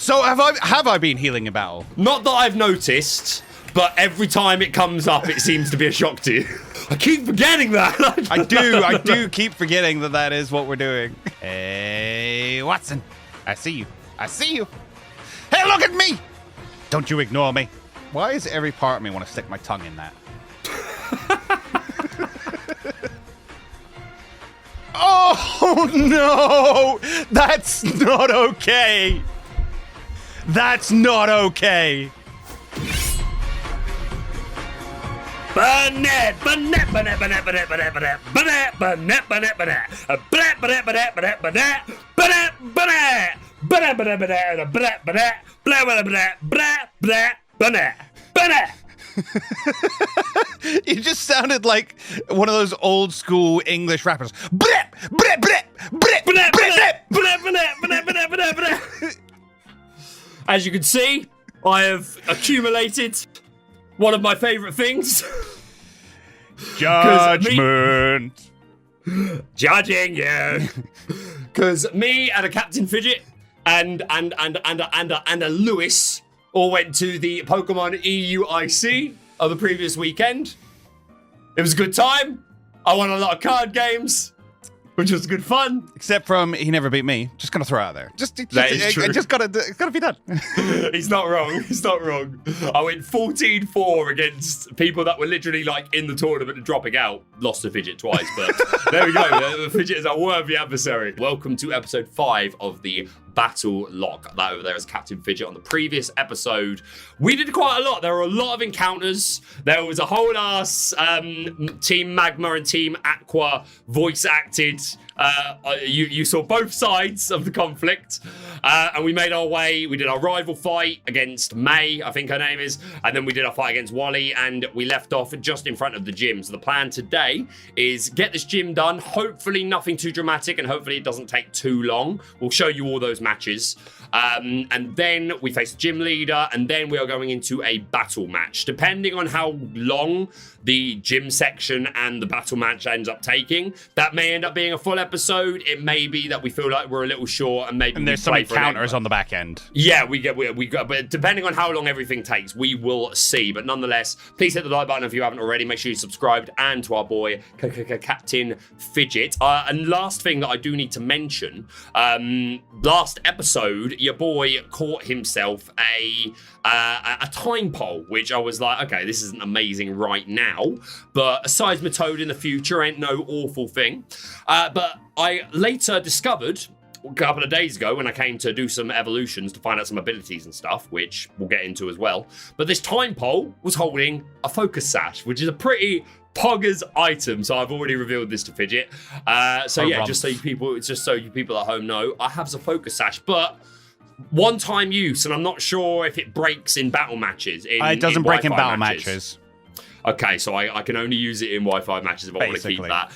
So have I been healing in battle? Not that I've noticed, but every time it comes up, it seems to be a shock to you. I keep forgetting that. I do keep forgetting that is what we're doing. Hey, Watson. I see you. Hey, look at me! Don't you ignore me. Why does every part of me want to stick my tongue in that? Oh, no! That's not okay! That's not okay! Banette. You just sounded like one of those old school English rappers. As you can see, I have accumulated one of my favourite things. Judgment. Judging you. Because me and a Captain Fidget and a Lewis all went to the Pokemon EUIC of the previous weekend. It was a good time. I won a lot of card games, which was good fun. Except from he never beat me. Just gonna throw it out there. That is true. It's gotta be done. He's not wrong. I went 14-4 against people that were literally like in the tournament and dropping out. Lost to Fidget twice, but there we go. The Fidget is a worthy adversary. Welcome to episode 5 of the Battlelocke. That over there is Captain Fidget. On the previous episode, we did quite a lot. There were a lot of encounters. There was a whole ass Team Magma and Team Aqua voice acted. You saw both sides of the conflict, and we made our way. We did our rival fight against May, I think her name is, and then we did our fight against Wally, and we left off just in front of the gym. So the plan today is get this gym done, hopefully nothing too dramatic, and hopefully it doesn't take too long. We'll show you all those matches, and then we face the gym leader, and then we are going into a battle match. Depending on how long the gym section and the battle match ends up taking, that may end up being a full episode. It may be that we feel like we're a little short, and maybe there's some encounters on the back end. Yeah, we get, but depending on how long everything takes, we will see. But nonetheless, please hit the like button if you haven't already. Make sure you subscribed, and to our boy Captain Fidget. And last thing that I do need to mention, last episode, your boy caught himself a time poll, which I was like, okay, this isn't amazing right now, but a Seismitoad in the future ain't no awful thing. But I later discovered a couple of days ago when I came to do some evolutions to find out some abilities and stuff, which we'll get into as well. But this time pole was holding a focus sash, which is a pretty poggers item. So I've already revealed this to Fidget. Just so you people at home know, I have a focus sash, but one-time use, and I'm not sure if it breaks in battle matches. It doesn't break in battle matches. Okay, so I can only use it in Wi-Fi matches if I want to keep that.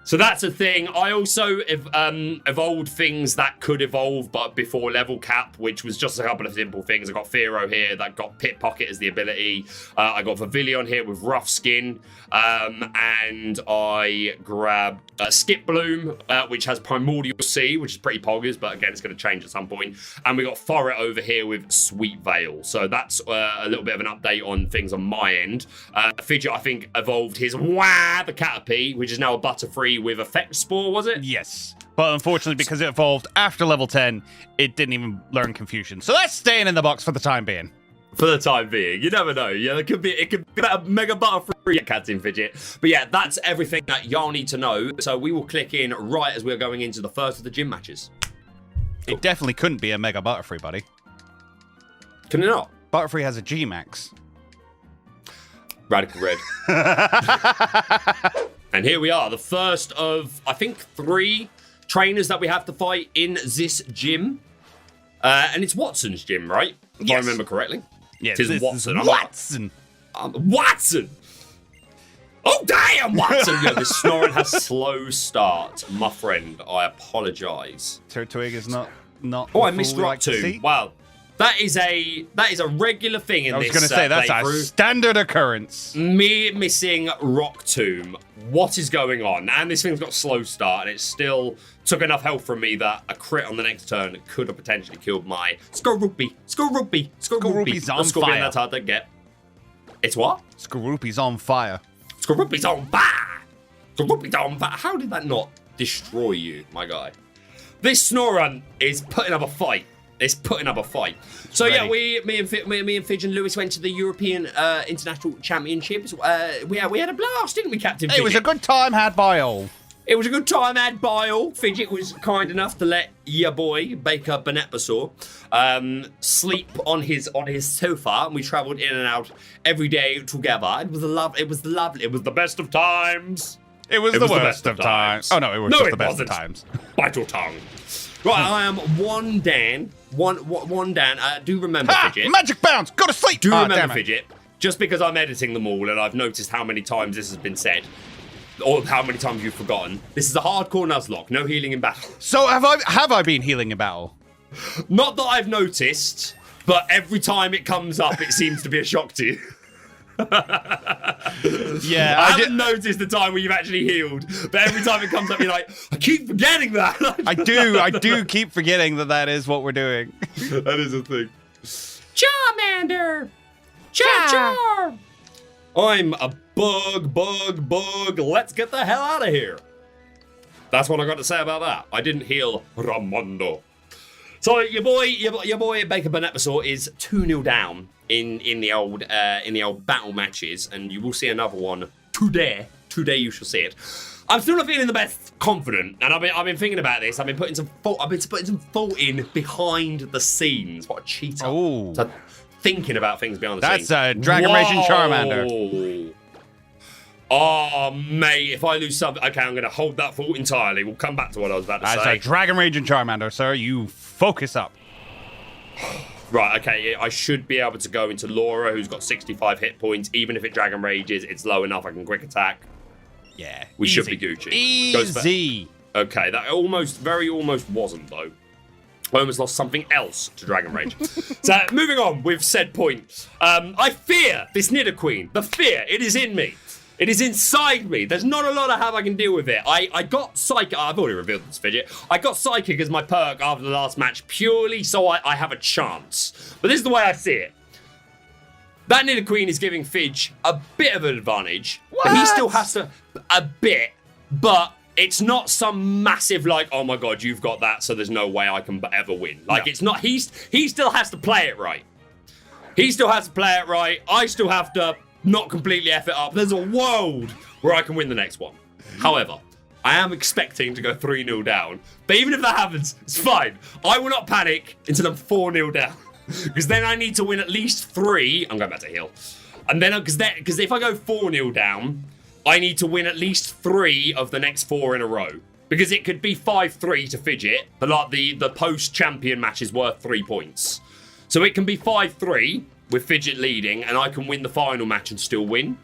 So that's a thing. I also evolved things that could evolve, but before level cap, which was just a couple of simple things. I got Fearow here that got Pit Pocket as the ability. I got Vivillon here with Rough Skin. And I grabbed Skip Bloom, which has Primordial Sea, which is pretty poggers, but again, it's going to change at some point. And we got Forret over here with Sweet Veil. So that's a little bit of an update on things on my end. Fidget, I think, evolved his the Caterpie, which is now a Butterfree with Effect Spore, was it? Yes. But unfortunately, because it evolved after level 10, it didn't even learn Confusion. So that's staying in the box for the time being. For the time being. You never know. Yeah, it could be a Mega Butterfree Captain Fidget. But yeah, that's everything that y'all need to know. So we will click in right as we're going into the first of the gym matches. Cool. It definitely couldn't be a Mega Butterfree, buddy. Can it not? Butterfree has a G-Max. Radical Red. And here we are, the first of, I think, 3 trainers that we have to fight in this gym. And it's Watson's gym, right? If I remember correctly. Yes, it is Watson. Watson. Watson! Oh, damn, Watson! Yeah, this snoring has slow start, my friend. I apologise. Turtwig is not Oh, I missed Rock 2. Wow. That is a regular thing in this. I was going to say that's a standard occurrence. Me missing Rock Tomb. What is going on? And this thing's got slow start, and it still took enough health from me that a crit on the next turn could have potentially killed my Skorupi. Skorupi's on fire. That's hard to get. It's what? Skorupi's on fire. Skorupi's on fire. Skorupi's on fire. How did that not destroy you, my guy? This Snorunt is putting up a fight. It's putting up a fight. So yeah, me and Fidge and Lewis went to the European International Championships. We had a blast, didn't we, Captain Fidget? It was a good time had by all. It was a good time had by all. Fidget was kind enough to let your boy Baker Benetbasaur sleep on his sofa, and we travelled in and out every day together. It was lovely. It was the best of times. It was the worst of times. Oh no, it was just the best of times. Bite your tongue. Right, I am one Dan. One Dan. Do remember, Fidget. Magic bounce. Go to sleep. Do remember, Fidget. Just because I'm editing them all and I've noticed how many times this has been said, or how many times you've forgotten. This is a hardcore Nuzlocke. No healing in battle. So have I been healing in battle? Not that I've noticed, but every time it comes up, it seems to be a shock to you. Yeah, I haven't noticed the time where you've actually healed, but every time it comes up, you're like, I keep forgetting that. I do keep forgetting that is what we're doing. That is a thing. Charmander! Char! I'm a bug. Let's get the hell out of here. That's what I got to say about that. I didn't heal Ramondo. So your boy Baker Benetbasaur is 2-0 down in the old battle matches, and you will see another one today. Today you shall see it. I'm still not feeling the best confident, and I've been thinking about this. I've been putting some thought in behind the scenes. What a cheater! Oh, so thinking about things behind the scenes. That's a Dragon Raging Charmander. Oh, mate, if I lose something... Okay, I'm going to hold that thought entirely. We'll come back to what I was about to say. That's a Dragon Raging Charmander, sir. You focus up. Right, okay, I should be able to go into Laura, who's got 65 hit points. Even if it Dragon Rages, it's low enough, I can quick attack. Yeah, we should be Gucci. Easy. Okay, that very almost wasn't, though. I almost lost something else to Dragon Rage. So, moving on with said point. I fear this Nidoqueen. The fear, it is in me. It is inside me. There's not a lot of how I can deal with it. I got Psychic. I've already revealed this, Fidget. I got Psychic as my perk after the last match purely so I have a chance. But this is the way I see it. That Nidoqueen is giving Fidge a bit of an advantage. What? But he still has to... A bit. But it's not some massive, like, oh my god, you've got that, so there's no way I can ever win. Like, no. It's not... He still has to play it right. He still has to play it right. I still have to... not completely F it up. There's a world where I can win the next one. However, I am expecting to go 3-0 down. But even if that happens, it's fine. I will not panic until I'm 4-0 down. Because then I need to win at least 3. I'm going back to heal. And then, because if I go 4-0 down, I need to win at least 3 of the next 4 in a row. Because it could be 5-3 to Fidget, but like the post-champion match is worth 3 points. So it can be 5-3 with Fidget leading, and I can win the final match and still win.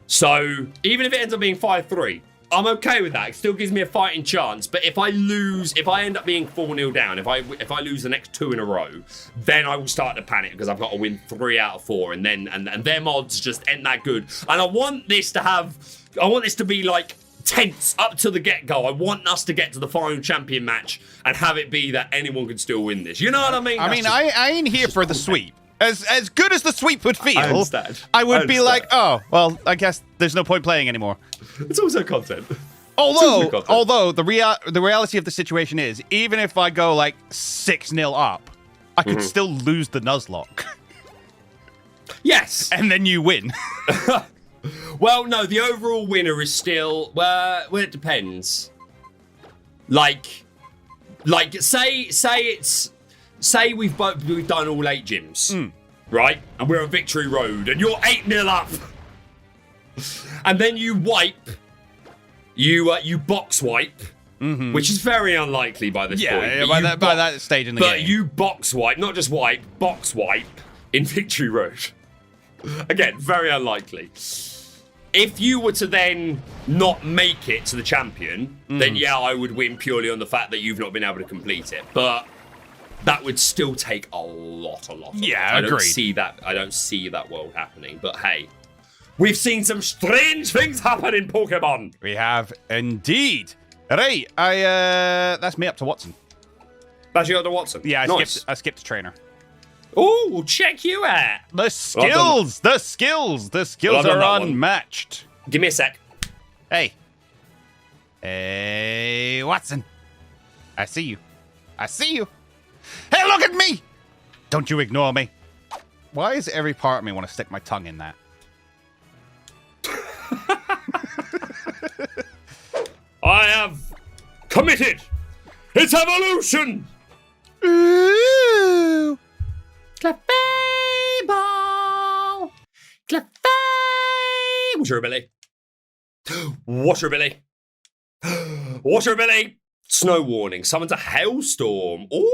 So even if it ends up being 5-3, I'm okay with that. It still gives me a fighting chance. But if I end up being 4-0 down, if I lose the next 2 in a row, then I will start to panic because I've got to win 3 out of 4, and then and their mods just ain't that good. And I want this to be like tense up to the get-go. I want us to get to the final champion match and have it be that anyone can still win this. You know what I mean? I ain't here for the sweep. As good as the sweep would feel, I would be like, oh, well, I guess there's no point playing anymore. It's also content. Although the reality of the situation is, even if I go like 6-0 up, I could still lose the Nuzlocke. Yes. And then you win. Well, no, the overall winner is still, well, it depends. Like say we've done all 8 gyms, right? And we're on Victory Road, and you're 8-0 up. And then you wipe, you box wipe, which is very unlikely by this point. Yeah, by that stage in the game. But you box wipe, not just wipe, box wipe in Victory Road. Again, very unlikely. If you were to then not make it to the champion, then yeah, I would win purely on the fact that you've not been able to complete it. But that would still take a lot. Yeah, I agreed. don't see that world happening. But hey, we've seen some strange things happen in Pokemon. We have indeed. Right, that's me up to Watson. That's you, Watson. Yeah, nice. I skipped trainer. Oh, we'll check you out. The skills are unmatched. Give me a sec. Hey, Watson. I see you. Hey, look at me! Don't you ignore me. Why does every part of me want to stick my tongue in that? I have committed. It's evolution. Ooh. Clefable. Water Billy. Water Billy. Snow warning. Summons a hailstorm. Ooh.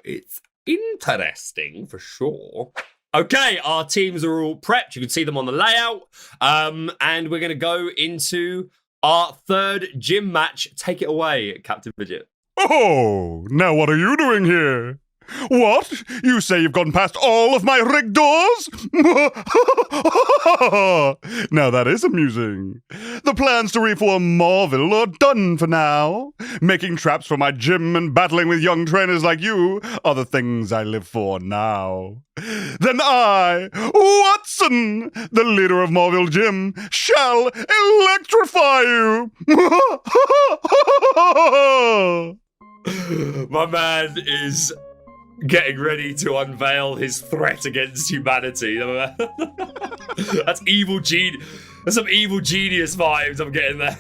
It's interesting for sure. Okay, our teams are all prepped. You can see them on the layout. And we're going to go into our third gym match. Take it away, Captain Fidget. Oh, now what are you doing here? What? You say you've gone past all of my rigged doors? Now that is amusing. The plans to reform Marvel are done for now. Making traps for my gym and battling with young trainers like you are the things I live for now. Then I, Watson, the leader of Marvel Gym, shall electrify you. My man is getting ready to unveil his threat against humanity. That's evil genius. That's some evil genius vibes I'm getting there.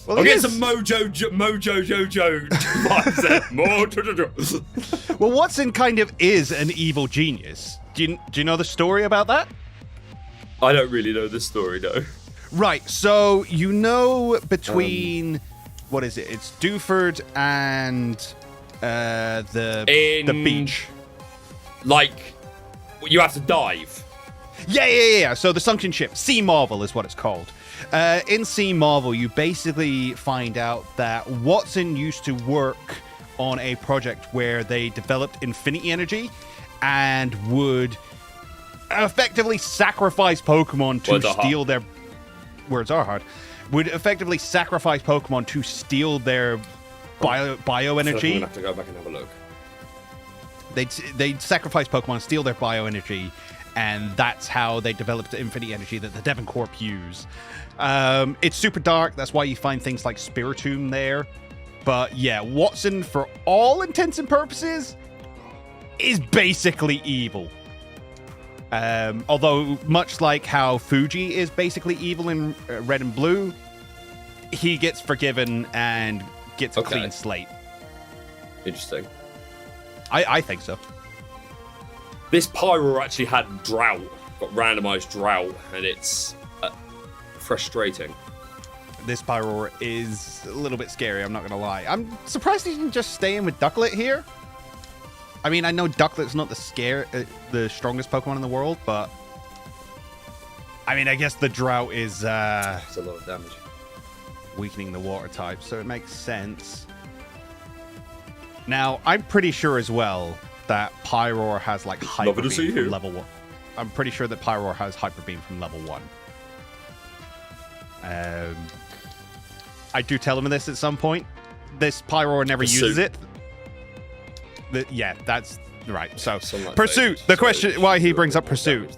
Well, I'm getting some Mojo Jojo vibes there. Mojo. Well, Watson kind of is an evil genius. Do you know the story about that? I don't really know this story, no. Right, so you know between what is it? It's Dewford and the beach. Like, you have to dive. Yeah. So the sunken ship, Sea Marvel is what it's called. In Sea Marvel, you basically find out that Watson used to work on a project where they developed infinity energy and would effectively sacrifice Pokemon to steal their... Words are hard. Would effectively sacrifice Pokemon to steal their bioenergy. I'm gonna have to go back and have a look. They'd sacrifice Pokemon, steal their bioenergy, and that's how they developed the infinity energy that the Devincorp use. It's super dark. That's why you find things like Spiritomb there. But yeah, Watson, for all intents and purposes, is basically evil. Although, much like how Fuji is basically evil in Red and Blue, he gets forgiven and gets a clean slate. Interesting. I think so. This Pyro actually had drought, got randomized drought, and it's frustrating. This Pyroar is a little bit scary, I'm not going to lie. I'm surprised he didn't just stay in with Ducklet here. I mean, I know Ducklet's not the strongest Pokemon in the world, but... I mean, I guess the drought is... It's a lot of damage. Weakening the water type, so it makes sense. Now, I'm pretty sure as well that Pyroar has like Hyper Beam from level 1. I'm pretty sure that Pyroar has Hyper Beam from level 1. I do tell him this at some point. This Pyroar never uses it. Yeah, that's right. So, like Pursuit. The question why he brings up Pursuit.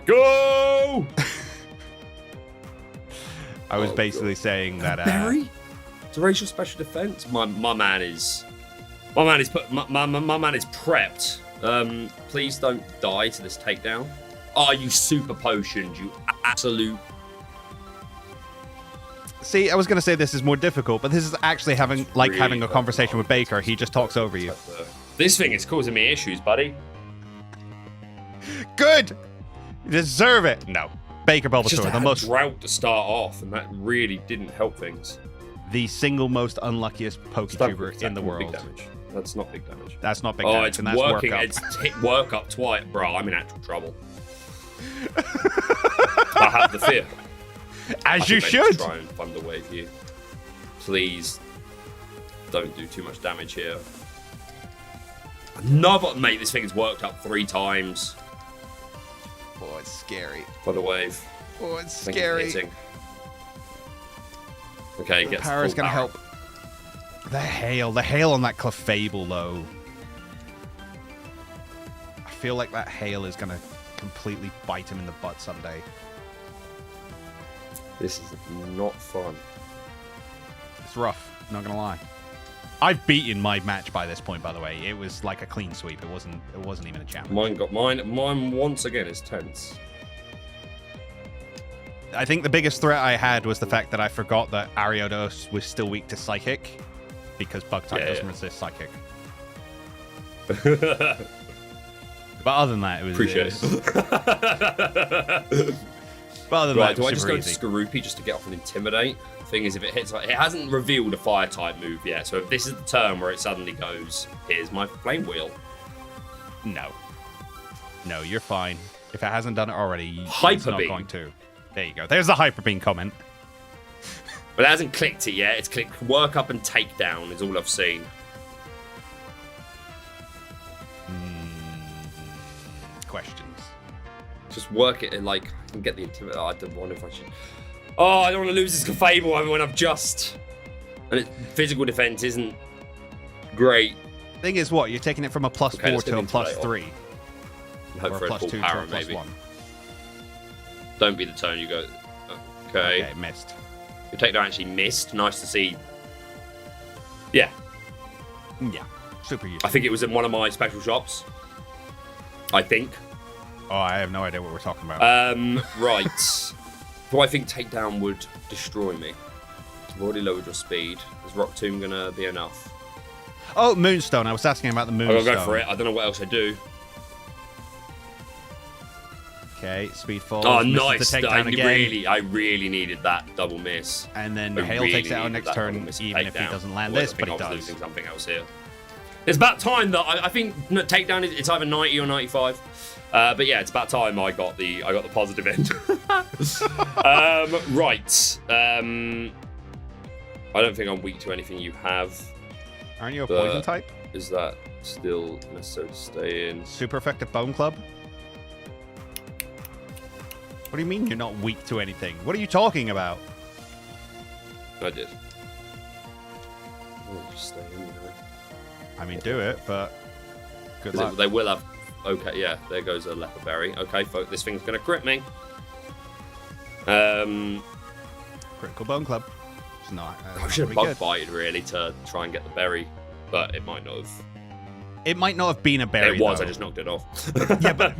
Go! I was basically saying that. Berry? It's a racial special defense. My man is prepped. Please don't die to this takedown. Are you super potioned? You absolute. See, I was going to say this is more difficult, but this is actually having a conversation with Baker. He just talks over you. This thing is causing me issues, buddy. Good. You deserve it. No. Baker Bulbasaur, the most drought to start off, and that really didn't help things. The single most unluckiest Poketuber in the world. That's not big damage. That's not big Oh, damage, it's and that's working. work up. It's hit work up twice. Bro, I'm in actual trouble. I have the fear. As you I think I need should. to try and fund the wave you. Please don't do too much damage here. Another, mate, this thing's worked up 3 times. Oh, it's scary. By the wave. Oh, it's I think it's scary. hitting. Okay, The gets power is full going to power. help. The hail on that Clefable, though. I feel like that hail is going to completely bite him in the butt someday. This is not fun. It's rough, not going to lie. I've beaten my match by this point, by the way. It was like a clean sweep. It wasn't even a challenge. Mine once again is tense. I think the biggest threat I had was the fact that I forgot that Ariodos was still weak to Psychic, because Bug type doesn't resist Psychic. But other than that, it was... Appreciate it. But other than Right, that, do it I was just super go easy. to Skorupi just to get off and Intimidate? Thing is, if it hits, it hasn't revealed a fire type move yet. So if this is the turn where it suddenly goes, here's my flame wheel. No, you're fine. If it hasn't done it already, Hyper it's not Beam. going to. There you go. There's the Hyper Beam comment. But it hasn't clicked it yet. It's clicked work up and take down is all I've seen. Questions. Just work it and like I can get the Intimidate. I don't wonder if I should. Oh, I don't want to lose this Clefable when I've just. And its physical defense isn't great. Thing is, what? You're taking it from a plus Okay, 4 let's to get a into plus later. 3. Hope Or for a a plus full 2 power to a plus maybe. 1. Don't be the turn you go. Okay. Okay, missed. Your takedown actually missed. Nice to see. Yeah. Yeah, super useful. I think it was in one of my special shops. I think. Oh, I have no idea what we're talking about. Right. Do I think takedown would destroy me? I've already lowered your speed. Is Rock Tomb gonna be enough? Oh, Moonstone. I was asking about the I'm Moonstone. gonna go for it. I don't know what else I do. Okay, speed falls. Oh, misses nice. The takedown again. I really needed that double miss. And then I Hale really takes it out needed next that double turn, miss even if he takedown. doesn't land I this, but think he I was does. losing something else here. It's about time that I think takedown. It's either 90 or 95. But yeah, it's about time I got the positive end. Right. I don't think I'm weak to anything you have. Aren't you a But- poison type? Is that still necessary to stay in? Super effective Bone Club? What do you mean you're not weak to anything? What are you talking about? I did. Oh, just stay in there. I mean, do it, but good luck. They will have. Okay, yeah, there goes a leper berry. Okay, folk, this thing's gonna crit me. Critical Bone Club. It's not. I should have bug bited really to try and get the berry, but it might not have. It might not have been a berry. It was. though. I just knocked it off.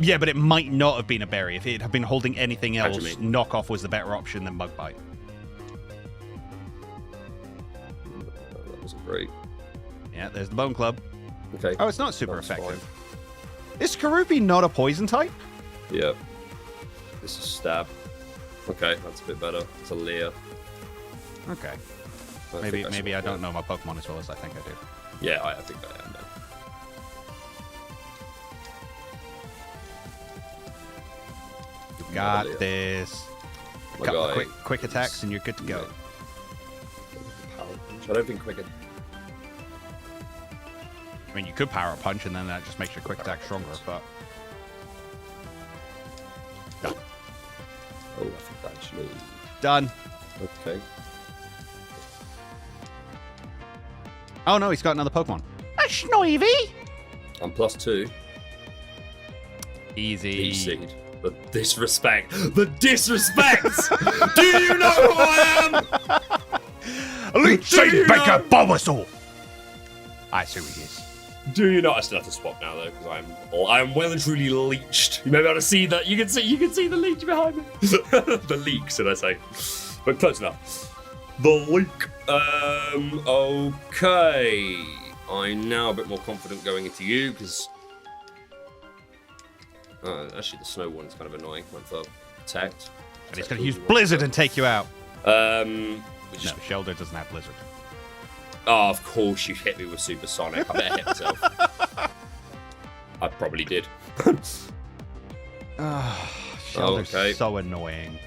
yeah, but it might not have been a berry. If it had been holding anything How do else, you mean? knockoff was the better option than bug bite. That wasn't great. Yeah, there's the Bone Club. Okay. Oh, it's not super That's effective. fine. Is Karupi not a poison type? Yep. This is stab. Okay, that's a bit better. It's a leer. Okay. I Maybe think maybe I that's don't know my Pokemon as well as I think I do. Yeah, I think I am now. You got Leer. this. A My couple of guy quick attacks and you're good to go. Power punch. I don't think quick. I mean, you could power punch and then that just makes your quick attack stronger, but Oh, I think that actually. done. Okay. Oh no, he's got another Pokemon. A Snoivy! I'm +2. Easy. Seed. The disrespect. The disrespect! Do you know who I am? Elite Do you Seed Baker know- Bulbasaur! I see who he is. Do you not? I still have to swap now though, because I'm well and truly leeched. You may be able to see that. You can see the leech behind me. The leak, should I say? But close enough. The leak. Okay. I'm now a bit more confident going into you because. Actually, the snow one is kind of annoying. Went for protect. And he's going to use Blizzard and take you out. We No, just Shelder doesn't have Blizzard. Oh, of course you hit me with Supersonic. I better hit myself. I probably did. Shelter's okay. so annoying.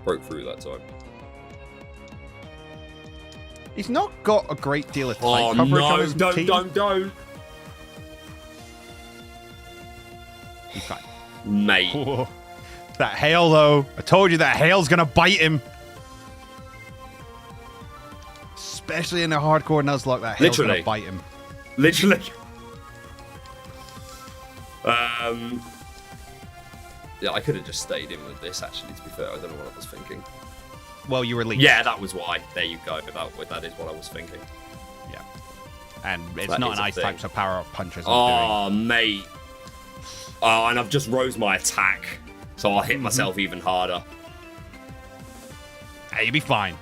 Broke through that time. He's not got a great deal of Oh, type coverage on no. his team. Don't. He's fine. Mate. Whoa. That hail, though. I told you that hail's going to bite him. Especially in a hardcore Nuzlocke, that hail's going to bite him. Literally. Yeah, I could have just stayed in with this, actually, to be fair. I don't know what I was thinking. Well, you were least. Yeah, that was why. There you go. That is what I was thinking. Yeah. And it's That not is an a ice thing. type, so power-up punches I'm Oh, mate. Oh, and I've just rose my attack, so I'll hit myself even harder. doing. Hey, you'll be fine.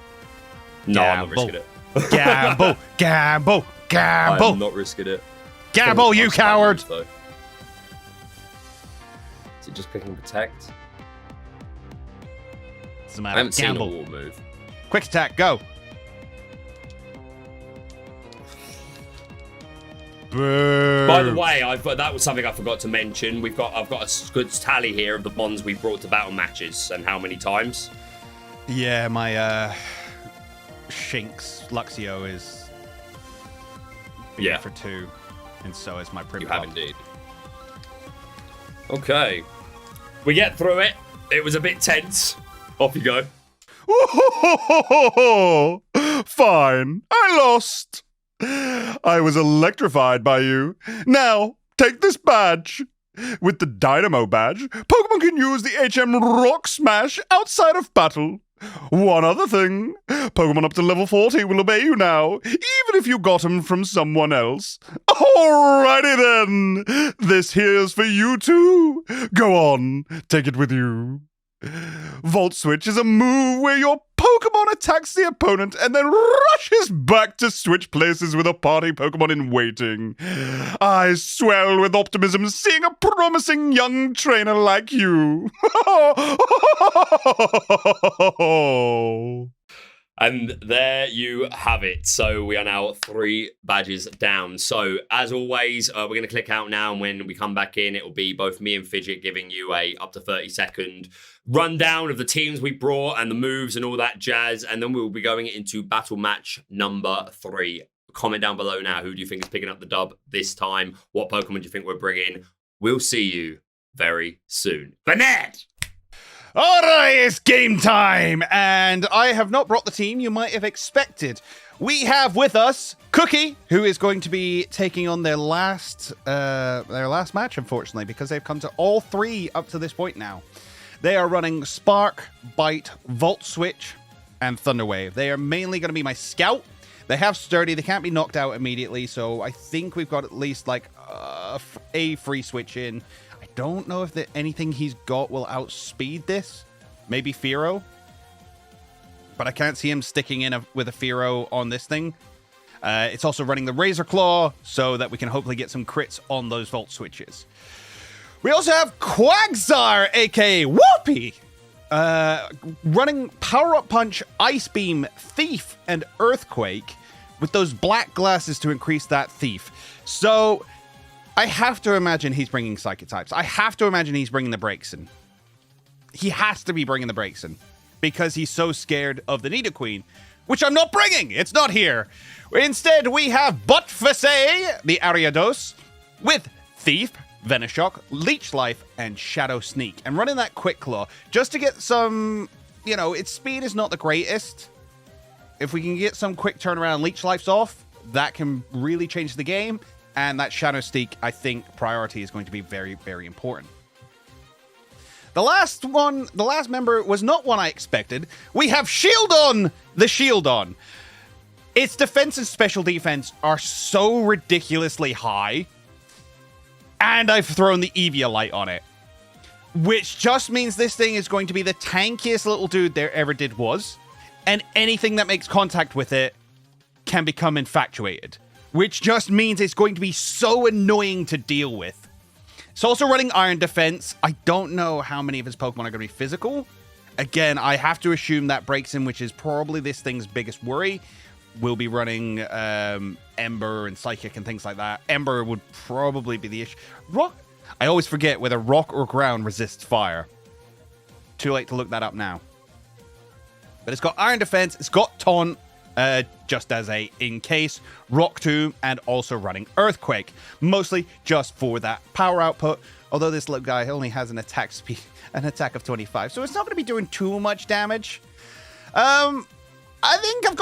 No, I'm not Gamble. risking it. Gamble, gamble, gamble. I'm not risking it. Gamble, you coward. Though. Is it just picking protect? Doesn't I matter. haven't seen a Gamble. wall move. Quick attack, go. Boom. By the way, that was something I forgot to mention. I've got a good tally here of the bonds we brought to battle matches and how many times. Yeah, my Shinx Luxio is Yeah. for 2, and so is my You Privilege. have indeed. Okay. We get through it. It was a bit tense. Off you go. Fine. I lost. I was electrified by you. Now, take this badge. With the Dynamo badge, Pokemon can use the HM Rock Smash outside of battle. One other thing, Pokemon up to level 40 will obey you now, even if you got them from someone else. Alrighty then, this here's for you too. Go on, take it with you. Volt Switch is a move where your Pokemon attacks the opponent and then rushes back to switch places with a party Pokemon in waiting. I swell with optimism seeing a promising young trainer like you. And there you have it. So we are now 3 badges down. So as always, we're going to click out now. And when we come back in, it will be both me and Fidget giving you a up to 30-second rundown of the teams we brought and the moves and all that jazz. And then we'll be going into battle match number 3. Comment down below now. Who do you think is picking up the dub this time? What Pokemon do you think we're bringing? We'll see you very soon. Bernard! All right, it's game time, and I have not brought the team you might have expected. We have with us Cookie, who is going to be taking on their last match, unfortunately, because they've come to all 3 up to this point now. They are running Spark, Bite, Volt Switch, and Thunder Wave. They are mainly going to be my Scout. They have Sturdy. They can't be knocked out immediately, so I think we've got at least like a free switch in. Don't know if anything he's got will outspeed this. Maybe Fearow. But I can't see him sticking in with a Fearow on this thing. It's also running the Razor Claw so that we can hopefully get some crits on those Volt Switches. We also have Quagsire, aka Whoopee, running Power Up Punch, Ice Beam, Thief, and Earthquake with those black glasses to increase that Thief. So I have to imagine he's bringing Psychic types. I have to imagine he's bringing the Braixen. He has to be bringing the Braixen because he's so scared of the Nidoqueen, which I'm not bringing. It's not here. Instead, we have Buttfessay, the Ariados, with Thief, Venoshock, Leech Life, and Shadow Sneak. And running that Quick Claw just to get some, its speed is not the greatest. If we can get some quick turnaround Leech Life's off, that can really change the game. And that Shadow Sneak, I think, priority is going to be very, very important. The last member was not one I expected. We have Shieldon, the Shieldon. Its defense and special defense are so ridiculously high. And I've thrown the Eviolite on it. Which just means this thing is going to be the tankiest little dude there ever did was. And anything that makes contact with it can become infatuated. Which just means it's going to be so annoying to deal with. It's also running Iron Defense. I don't know how many of his Pokemon are going to be physical. Again, I have to assume that Braixen, which is probably this thing's biggest worry, will be running Ember and Psychic and things like that. Ember would probably be the issue. Rock, I always forget whether rock or ground resists fire. Too late to look that up now. But it's got Iron Defense, it's got Taunt, just as a in case, Rock Tomb, and also running Earthquake. Mostly just for that power output. Although this little guy only has an attack speed, an attack of 25, so it's not going to be doing too much damage. I think I've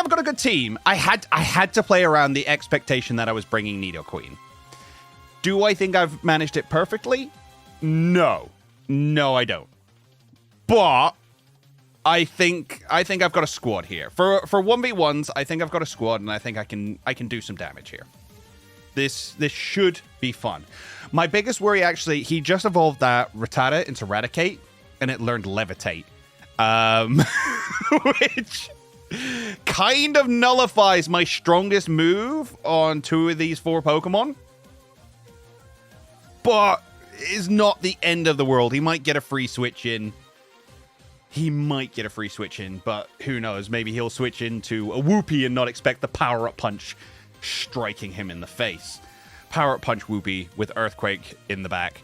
got a good team. I had to play around the expectation that I was bringing Nidoqueen. Do I think I've managed it perfectly? No, I don't. But I think I've got a squad here for 1v1s. I think I've got a squad, and I think I can do some damage here. This should be fun. My biggest worry, actually, he just evolved that Rattata into Raticate, and it learned Levitate, which kind of nullifies my strongest move on 2 of these 4 Pokemon, but is not the end of the world. He might get a free switch in. But who knows? Maybe he'll switch into a Whoopee and not expect the power-up punch striking him in the face. Power-up punch Whoopee with Earthquake in the back.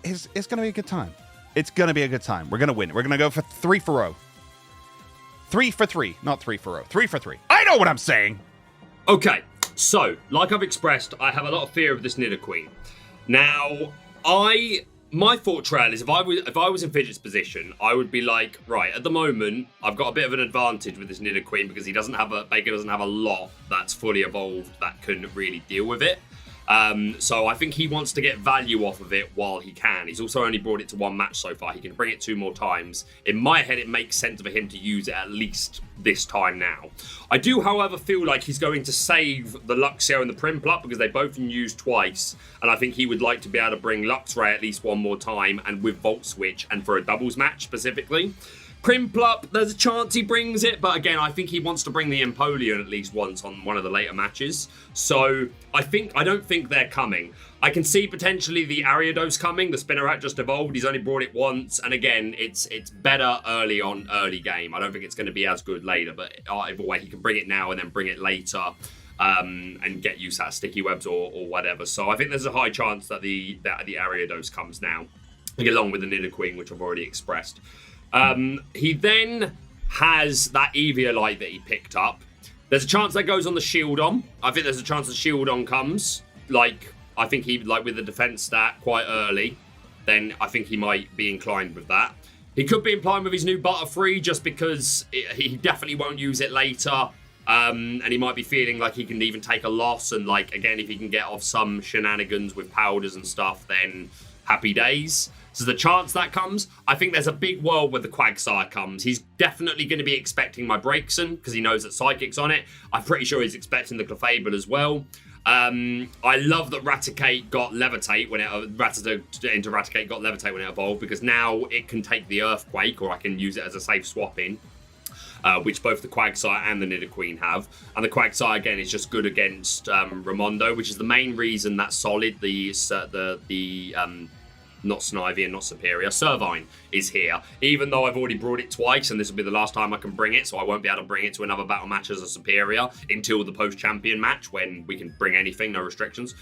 It's going to be a good time. It's going to be a good time. We're going to win. We're going to go for 3 for 0. 3 for 3, not 3 for 0. 3 for 3. I know what I'm saying. Okay, so, like I've expressed, I have a lot of fear of this Nidoqueen. Now, my thought trail is if I was in Fidget's position, I would be like, right, at the moment, I've got a bit of an advantage with this Nidoqueen because Baker doesn't have a lot that's fully evolved that can really deal with it. So I think he wants to get value off of it while he can. He's also only brought it to 1 match so far. He can bring it 2 more times. In my head, it makes sense for him to use it at least this time now. I do, however, feel like he's going to save the Luxio and the Prinplup because they both been used twice. And I think he would like to be able to bring Luxray at least 1 more time and with Volt Switch and for a doubles match specifically. Prinplup, there's a chance he brings it, but again, I think he wants to bring the Empoleon at least once on one of the later matches. So I don't think they're coming. I can see potentially the Ariados coming. The Spinarak just evolved. He's only brought it once, and again, it's better early game. I don't think it's going to be as good later, but either way, he can bring it now and then bring it later. And get used to that sticky webs or whatever. So I think there's a high chance that the Ariados comes now, along with the Nidoqueen, which I've already expressed. He then has that Eviolite that he picked up. There's a chance that goes on the Shieldon. I think there's a chance the Shieldon comes. I think he, with the defense stat quite early, then I think he might be inclined with that. He could be inclined with his new Butterfree just because he definitely won't use it later. And he might be feeling like he can even take a loss. And again, if he can get off some shenanigans with powders and stuff, then happy days. So the chance that comes, I think there's a big world where the Quagsire comes. He's definitely going to be expecting my Braixen because he knows that Psychic's on it. I'm pretty sure he's expecting the Clefable as well. I love that Raticate got Levitate when Raticate got Levitate when it evolved because now it can take the Earthquake, or I can use it as a safe swap in. Which both the Quagsire and the Nidoqueen have. And the Quagsire, again, is just good against Raimondo, which is the main reason that Solid, not Snivy and not Superior, Servine is here. Even though I've already brought it twice, and this will be the last time I can bring it, so I won't be able to bring it to another battle match as a Superior until the post-champion match, when we can bring anything, no restrictions.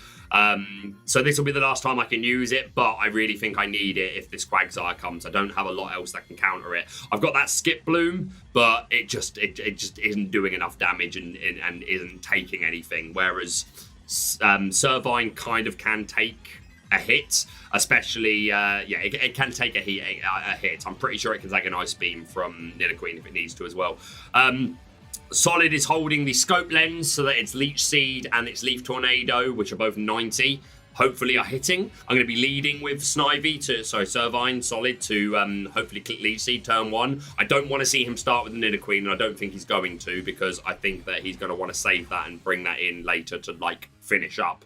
So this will be the last time I can use it, but I really think I need it if this Quagsire comes. I don't have a lot else that can counter it. I've got that Skip Bloom, but it just isn't doing enough damage and isn't taking anything, whereas Servine kind of can take a hit, especially it can take a hit. I'm pretty sure it can take an Ice Beam from Nidoqueen if it needs to as well. Solid is holding the Scope Lens so that its Leech Seed and its Leaf Tornado, which are both 90, hopefully are hitting. I'm going to be leading with Servine, Solid to hopefully click Leech Seed turn 1. I don't want to see him start with the Nidoqueen, and I don't think he's going to, because I think that he's going to want to save that and bring that in later to finish up.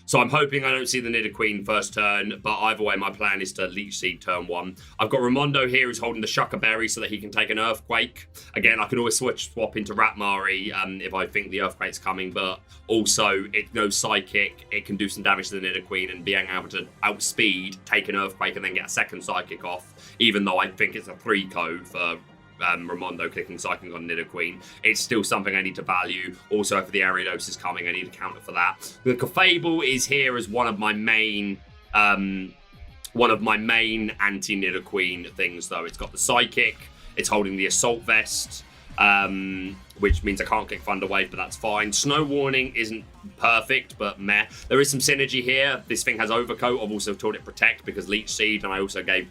So I'm hoping I don't see the Nidoqueen first turn, but either way, my plan is to Leech Seed turn 1. I've got Raimondo here who's holding the Shucker Berry so that he can take an Earthquake. Again, I could always swap into Ratmari if I think the Earthquake's coming, but also it knows Psychic, it can do some damage to the Nidoqueen, and being able to outspeed, take an Earthquake, and then get a second Psychic off, even though I think it's a 3-code for Ramondo clicking cycling on Nidoqueen. It's still something I need to value. Also, if the Ariados is coming, I need to counter for that. The Clefable is here as one of my main anti-Nidoqueen things, though. It's got the Psychic. It's holding the Assault Vest, which means I can't click Thunder Wave, but that's fine. Snow Warning isn't perfect, but meh. There is some synergy here. This thing has Overcoat. I've also taught it Protect because Leech Seed, and I also gave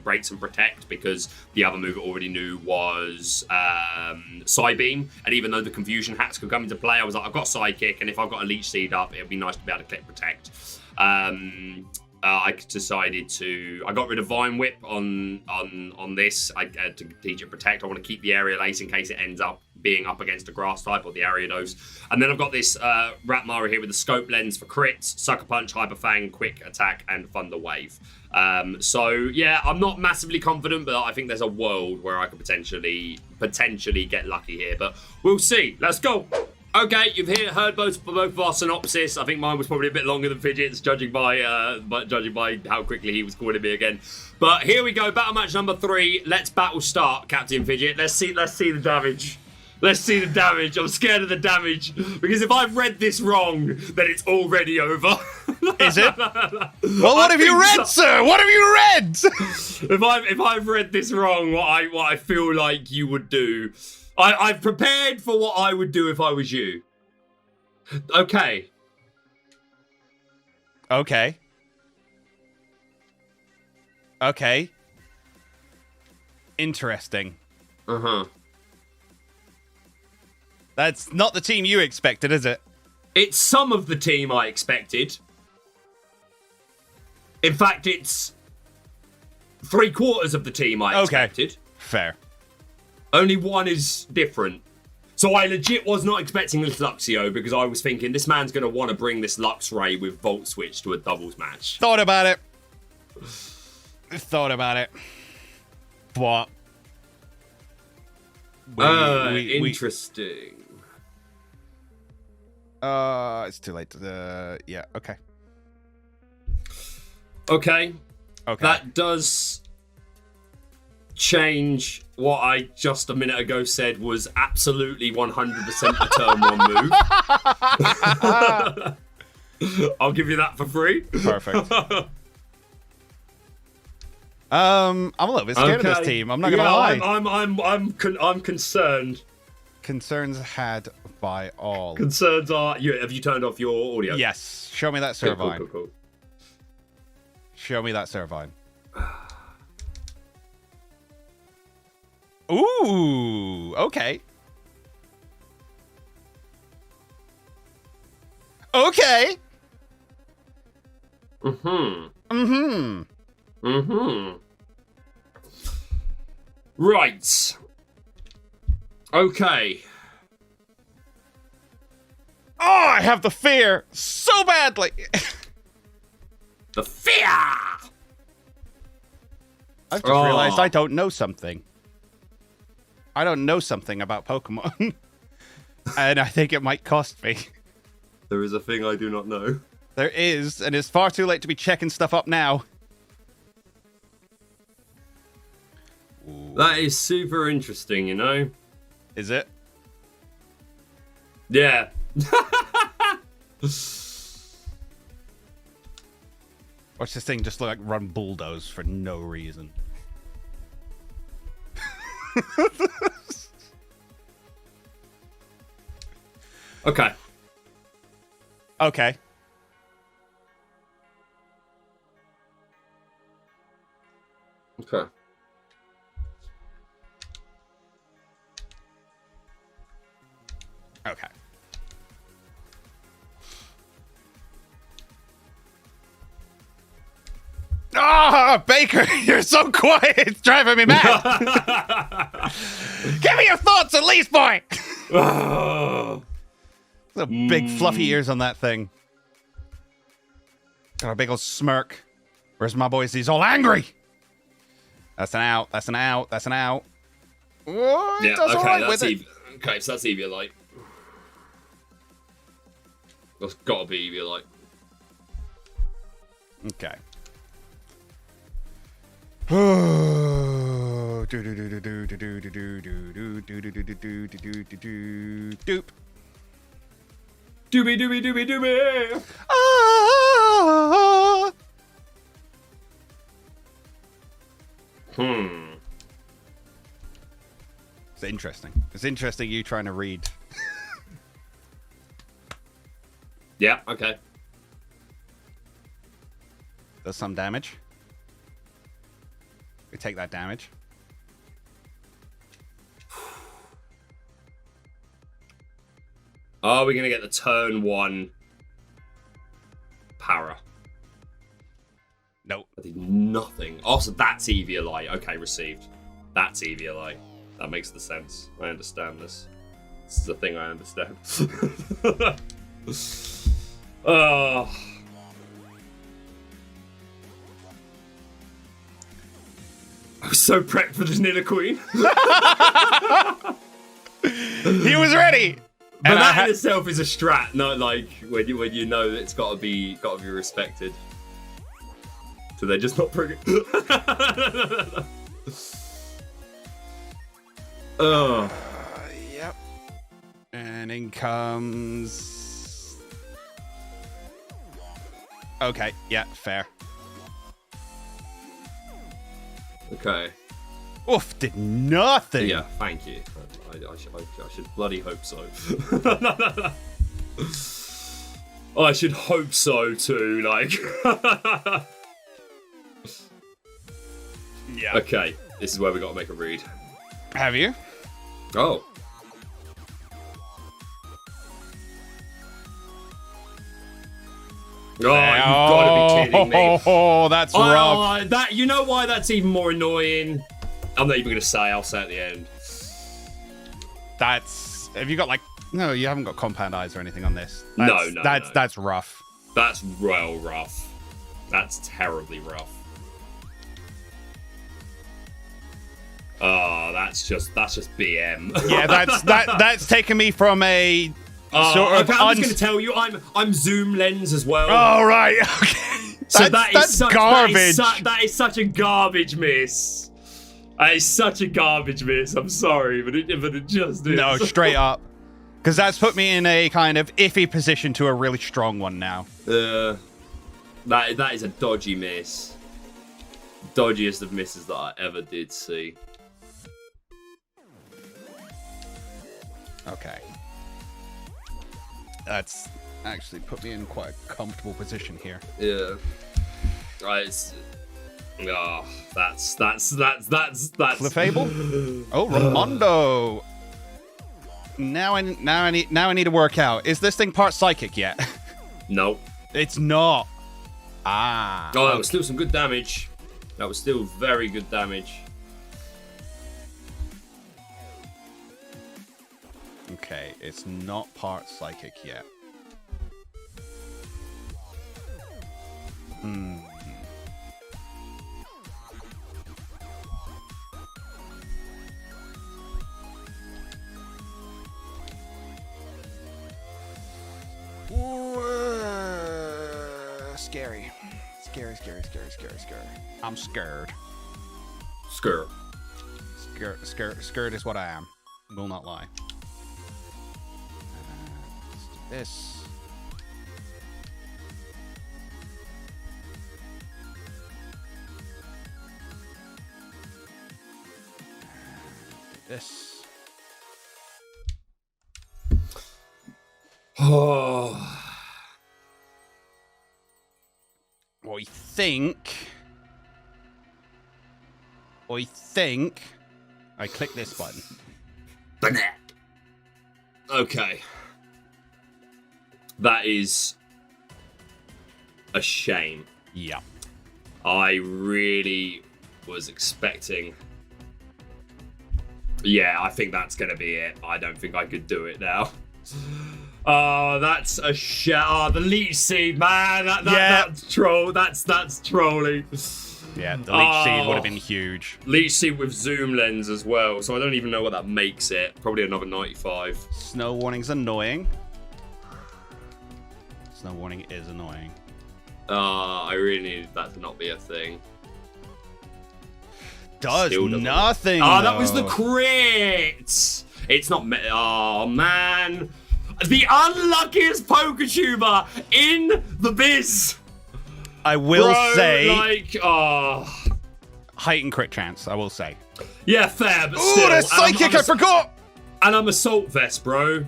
Brakes and Protect because the other move I already knew was Psybeam. And even though the Confusion Hats could come into play, I was like, I've got Psychic, and if I've got a Leech Seed up, it would be nice to be able to click Protect. I decided I got rid of Vine Whip on this. I had to teach it Protect. I want to keep the Aerial Ace in case it ends up being up against a Grass type or the Ariados. And then I've got this Ratmara here with the Scope Lens for crits, Sucker Punch, Hyper Fang, Quick Attack, and Thunder Wave. So yeah, I'm not massively confident, but I think there's a world where I could potentially get lucky here. But we'll see. Let's go. Okay, you've heard both of our synopsis. I think mine was probably a bit longer than Fidget's, judging by how quickly he was calling me again. But here we go, battle match number 3. Let's battle start, Captain Fidget. Let's see the damage. Let's see the damage. I'm scared of the damage because if I've read this wrong, then it's already over. Is it? Well, what have you read, sir? What have you read? If I've read this wrong, what I feel like you would do. I've prepared for what I would do if I was you. Okay. Okay. Okay. Interesting. Uh-huh. That's not the team you expected, is it? It's some of the team I expected. In fact, it's 3/4 of the team I expected. Fair. Only one is different. So I legit was not expecting this Luxio because I was thinking this man's going to want to bring this Luxray with Volt Switch to a doubles match. Thought about it. But... interesting. It's too late to... yeah, okay. Okay. Okay. That does change what I just a minute ago said was absolutely 100% a turn 1 move. I'll give you that for free. Perfect. I'm a little bit scared of this team. I'm not gonna lie. I'm concerned. Concerns had by all. Concerns are. Have you turned off your audio? Yes. Show me that Servine. Cool. Show me that Servine. Ooh. Okay. Okay. Right. Okay. Oh, I have the fear so badly. The fear! I've just realized I don't know something. I don't know something about Pokemon. And I think it might cost me. There is a thing I do not know. There is, and it's far too late to be checking stuff up now. Ooh. That is super interesting, you know? Is it? Yeah. Watch this thing just like run bulldoze for no reason. Okay. Okay. Okay. Okay. Ah, Baker, you're so quiet. It's driving me mad. Give me your thoughts at least, boy. The big fluffy ears on that thing. Got a big old smirk. Where's my boys? He's all angry. That's an out. That's an out. That's an out. Oh, yeah, does okay, all right that's with it. okay, so that's Eviolite. That's gotta be Eviolite. Okay. Do Doop. Doobie doobie doobie doobie. Ah. It's interesting. It's interesting you trying to read. Yeah, okay. Does some damage. We take that damage. Are we going to get the turn 1 para? Nope. I did nothing. Oh, so that's Eviolite. Okay, received. That's Eviolite. That makes the sense. I understand this. This is a thing I understand. Oh. I was so prepped for this Nidoqueen. He was ready. But And that in itself is a strat, not like when you know that it's gotta be respected. So they're just not pretty. Oh. Yep. And in comes. Okay. Yeah. Fair. Okay. Oof. Did nothing. Yeah. Thank you. I should bloody hope so. I should hope so too. Like. Yeah. Okay. This is where we got to make a read. Have you? Oh. Oh, you've got to be kidding me. Oh, that's rough. Oh, that, you know why that's even more annoying? I'm not even going to say. I'll say at the end. That's. Have you got like? No, you haven't got compound eyes or anything on this. No. That's rough. That's real rough. That's terribly rough. Oh, that's just BM. Yeah, that's taken me from a sort of. Okay, I'm just going to tell you, I'm zoom lens as well. Oh right, okay. So that's garbage. That is such a garbage miss. That is such a garbage miss. I'm sorry, but it just is. No, straight up. Because that's put me in a kind of iffy position to a really strong one now. That is a dodgy miss. Dodgiest of misses that I ever did see. Okay. That's actually put me in quite a comfortable position here. Yeah. Right. Oh, that's Clefable? Oh, Ramondo. Now I need to work out. Is this thing part psychic yet? Nope. It's not. Ah. Oh, that was still some good damage. That was still very good damage. Okay, it's not part psychic yet. Scary. Scary. I'm scared. Scared is what I am. Will not lie. Let's do this. This. Oh. I think I click this button. Okay. That is a shame. Yeah. I really was expecting. Yeah, I think that's going to be it. I don't think I could do it now. Oh, that's a the leech seed, man. That's troll. That's trolling. Yeah, the leech seed would have been huge. Leech seed with zoom lens as well, so I don't even know what that makes it. Probably another 95. Snow warning's annoying. Snow warning is annoying. I really needed that to not be a thing. does Still nothing. Oh, that was the though. crit. It's not. Oh man, the unluckiest PokeTuber in the biz. I will Bro, say, like, heightened crit chance. I will say. yeah, fair, but Ooh, still. that psychic! I forgot. And I'm Assault Vest, bro.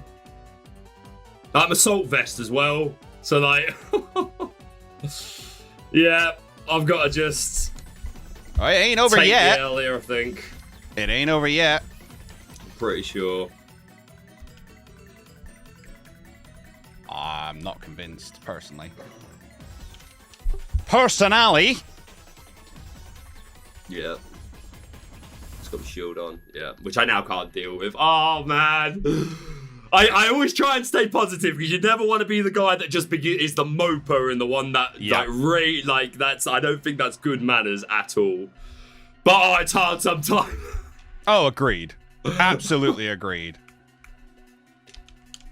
I'm Assault Vest as well. So, like, yeah, I've got to just Oh, it ain't over take yet. the L here, I think. It ain't over yet. Pretty sure. I'm not convinced, personally. Personally. Yeah. It's got the shield on. Yeah. Which I now can't deal with. Oh, man. I always try and stay positive because you never want to be the guy that just is the moper and the one that that's I don't think that's good manners at all. But it's hard sometimes. Oh, agreed. Absolutely agreed.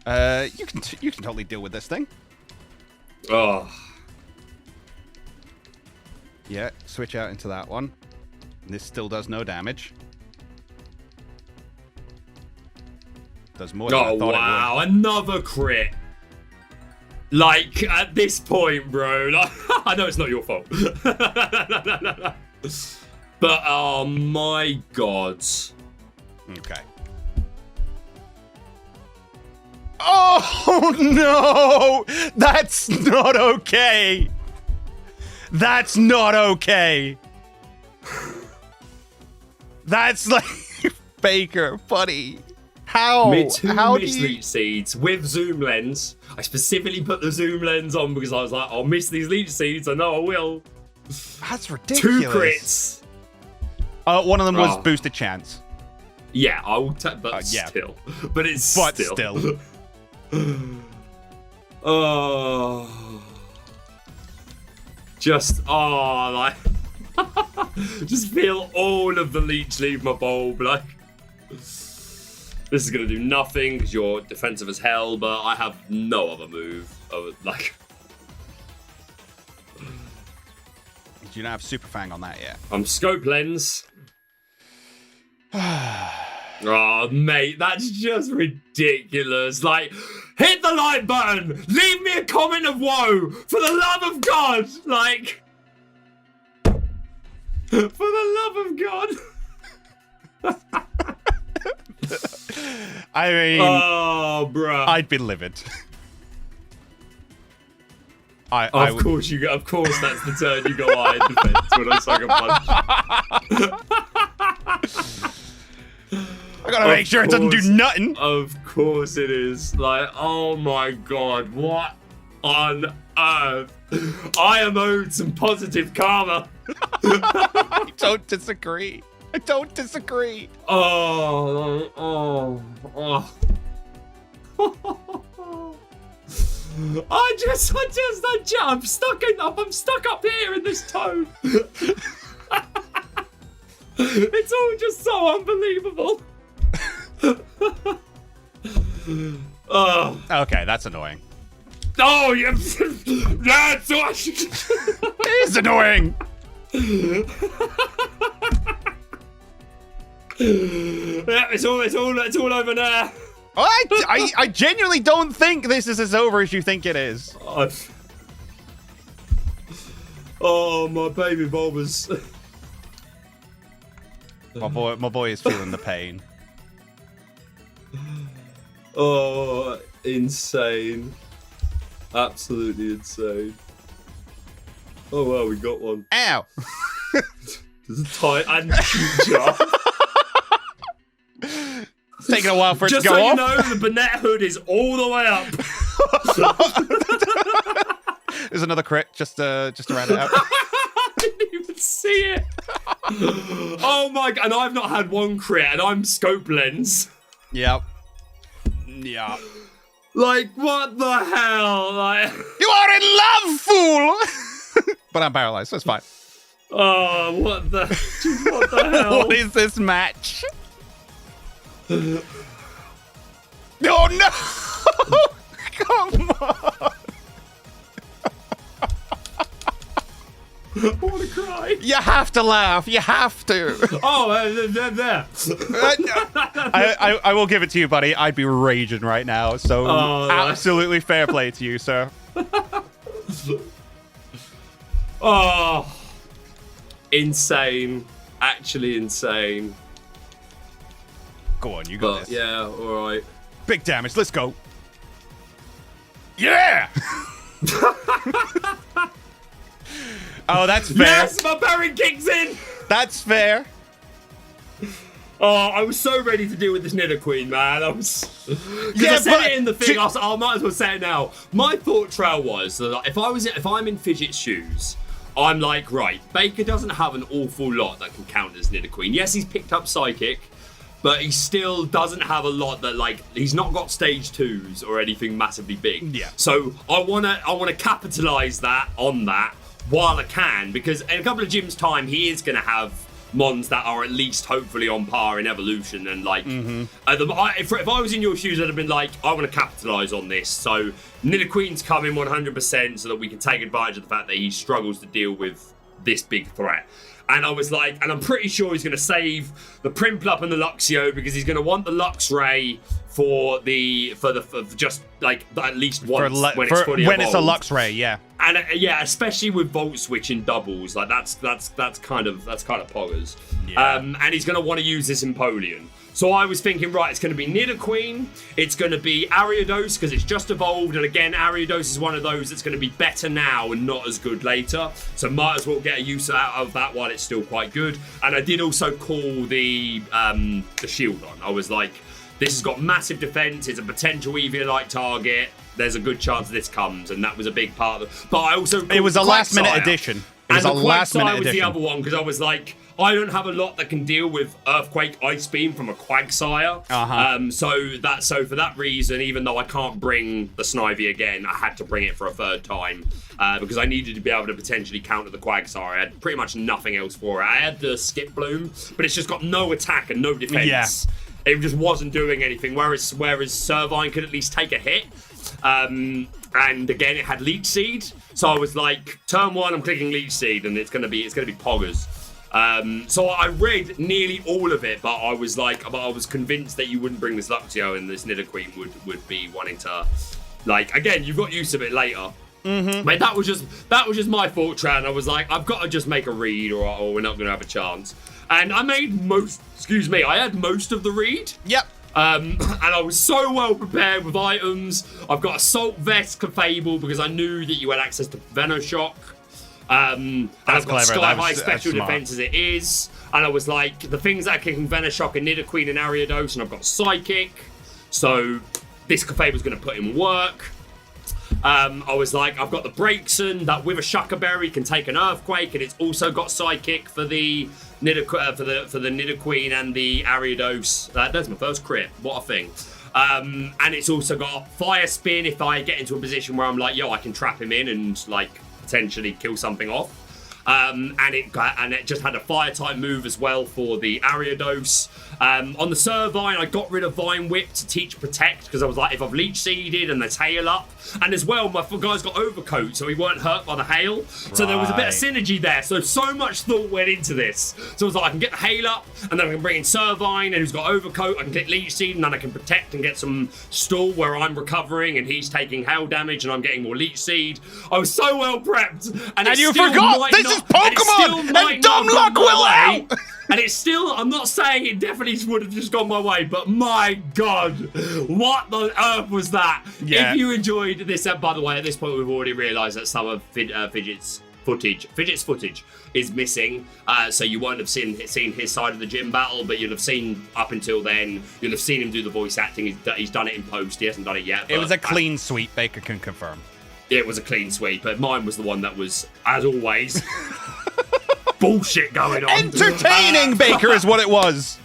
You can totally deal with this thing. Oh. Yeah, switch out into that one. This still does no damage. Does more than I Oh, thought wow. Another crit. Like, at this point, bro. Like, I know it's not your fault. But, oh, my God. it would. Okay. Oh, no! That's not okay! That's not okay! That's like... Baker, buddy. How? How do you... leech seeds with zoom lens. I specifically put the zoom lens on because I was like, I'll miss these leech seeds. I know I will. That's ridiculous. 2 crits. One of them was Oh. boosted chance. Yeah, I will take, but yeah. still. But it's But still. still. Oh. Just, oh, like. Just feel all of the leech leave my bulb. Like. This is going to do nothing because you're defensive as hell, but I have no other move. Like. You don't have Super Fang on that yet. I'm scope lens. Oh, mate, that's just ridiculous. Like, hit the like button. Leave me a comment of woe. For the love of God. Like, for the love of God. I mean, Oh, bruh. I'd be livid. Of course that's the turn you go eye defense when I suck a punch. I gotta make sure it doesn't do nothing. Of course it is. Like, oh my God, what on earth? I am owed some positive karma. I don't disagree. I don't disagree. Oh. I'm stuck up here in this tone. It's all just so unbelievable. Oh. Okay, that's annoying. Oh, yeah. That's what. It is annoying. Yeah, it's all over now. I genuinely don't think this is as over as you think it is. Oh, my baby bulbers. My boy is feeling the pain. Oh, insane. Absolutely insane. Oh, well, we got one. Ow. There's a tight and jar. It's taking a while for it Just to go so you off. know, the bonnet hood is all the way up. There's another crit just to round it out. I didn't even see it. Oh my God, and I've not had one crit, and I'm scope lens. Yep. Like, what the hell? Like, You are in love, fool! But I'm paralyzed, so it's fine. oh, what the hell? What is this match? Oh no! Come on! I want to cry. You have to laugh. You have to. Oh, there. I will give it to you, buddy. I'd be raging right now. So absolutely fair play to you, sir. Oh, insane. Actually insane. Go on, you got But this. yeah, all right. Big damage. Let's go. Yeah. Oh, that's fair. Yes, my parry kicks in. That's fair. Oh, I was so ready to deal with this Nidoqueen, man. I Yeah, said but it in the thing. I might as well say it now. My thought trail was that if I'm in Fidget's shoes, I'm like, right, Baker doesn't have an awful lot that can count as Nidoqueen. Yes, he's picked up Psychic, but he still doesn't have a lot that, like, he's not got stage 2s or anything massively big. Yeah. So I wanna capitalize on that while I can, because in a couple of gyms' time, he is gonna have mons that are at least hopefully on par in evolution, and like if I was in your shoes, I'd have been like, I want to capitalize on this. So Nidoqueen's coming 100% so that we can take advantage of the fact that he struggles to deal with this big threat. And I was like, and I'm pretty sure he's going to save the Primplup and the Luxio, because he's going to want the Luxray for just like at least once when it's fully when it's a evolved. Luxray, yeah. And yeah, especially with Volt Switch in doubles, like that's kind of poggers. Yeah. And he's going to want to use this Empoleon. So I was thinking, right, it's going to be Nidoqueen, it's going to be Ariados because it's just evolved, and again, Ariados is one of those that's going to be better now and not as good later. So might as well get a use out of that while it's still quite good. And I did also call the shield on. I was like, this has got massive defense. It's a potential Eevee-like target. There's a good chance this comes, and that was a big part of it. But I also It was a last-minute addition. It was a last-minute was the addition. other one, because I was like, I don't have a lot that can deal with Earthquake Ice Beam from a Quagsire. So for that reason, even though I can't bring the Snivy again, I had to bring it for a third time. Because I needed to be able to potentially counter the Quagsire. I had pretty much nothing else for it. I had the Skip Bloom, but it's just got no attack and no defense. Yeah. It just wasn't doing anything, whereas Servine could at least take a hit. And again, it had Leech Seed, so I was like, turn 1, I'm clicking Leech Seed, and it's gonna be poggers. So I read nearly all of it, but I was convinced that you wouldn't bring this Luxio, and this Nidoqueen would be wanting to, like, again, you got used to it later. Mm-hmm. But that was just my thought, Tran. I was like, I've got to just make a read, or we're not gonna have a chance. And I made I had most of the read. Yep. And I was so well prepared with items. I've got Assault Vest, Clefable, because I knew that you had access to Venoshock. And I've got clever. Sky High Special Defense as it is. And I was like, the things that are kicking Venoshock and Nidoqueen and Ariados, and I've got Psychic. So this Clefable's going to put in work. I was like, I've got the Braixen that with a Shucker Berry can take an Earthquake, and it's also got Psychic for the Nidoqueen and the Ariados. That's my first crit. What a thing. And it's also got Fire Spin if I get into a position where I'm like, yo, I can trap him in and like potentially kill something off. And it just had a fire type move as well for the Ariados. On the Servine, I got rid of Vine Whip to teach Protect, because I was like, if I've Leech Seeded and there's Hail up, and as well, my guy's got Overcoat, so he weren't hurt by the hail. So there was a bit of synergy there. So much thought went into this. So I was like, I can get the Hail up, and then I can bring in Servine, and who's got Overcoat, I can get Leech Seed, and then I can Protect and get some stall where I'm recovering, and he's taking hail damage, and I'm getting more Leech Seed. I was so well prepped, and you forgot! This is Pokemon! And dumb luck will out! And it's still, I'm not saying it definitely would have just gone my way, but my God, what the earth was that? Yeah. If you enjoyed this, by the way, at this point, we've already realised that some of Fidget's footage is missing, so you won't have seen his side of the gym battle, but you'll have seen up until then, you'll have seen him do the voice acting. He's done it in post, he hasn't done it yet. It was a clean sweep, Baker can confirm. It was a clean sweep, but mine was the one that was, as always, bullshit going on. Entertaining, Baker, is what it was.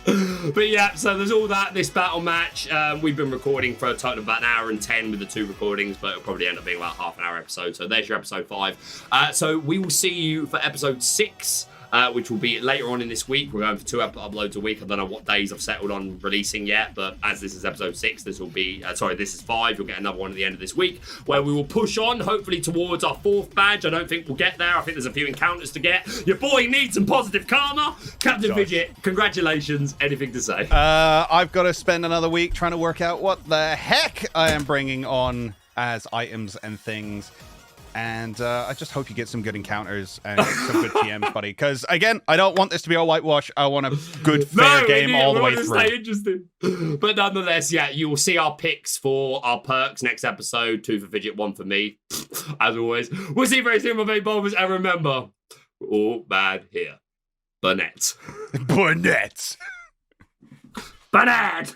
But yeah, so there's all that, this battle match. We've been recording for a total of about an hour and 10 with the 2 recordings, but it'll probably end up being about half an hour episode. So there's your episode 5. So we will see you for episode 6 which will be later on in this week. We're going for 2 uploads a week. I don't know what days I've settled on releasing yet, but as this is episode 6, this will be, this is 5. You'll get another one at the end of this week where we will push on, hopefully towards our 4th badge. I don't think we'll get there. I think there's a few encounters to get. Your boy needs some positive karma. Captain Fidget, congratulations. Anything to say? I've got to spend another week trying to work out what the heck I am bringing on as items and things. And I just hope you get some good encounters and some good TMs, buddy. Because, again, I don't want this to be a whitewash. I want a good, fair game all the way through. Stay interesting. But nonetheless, yeah, you will see our picks for our perks next episode. 2 for Fidget, 1 for me. As always. We'll see you very soon, my baby bombers. And remember, we're all bad here. Burnett. Burnett. Burnett!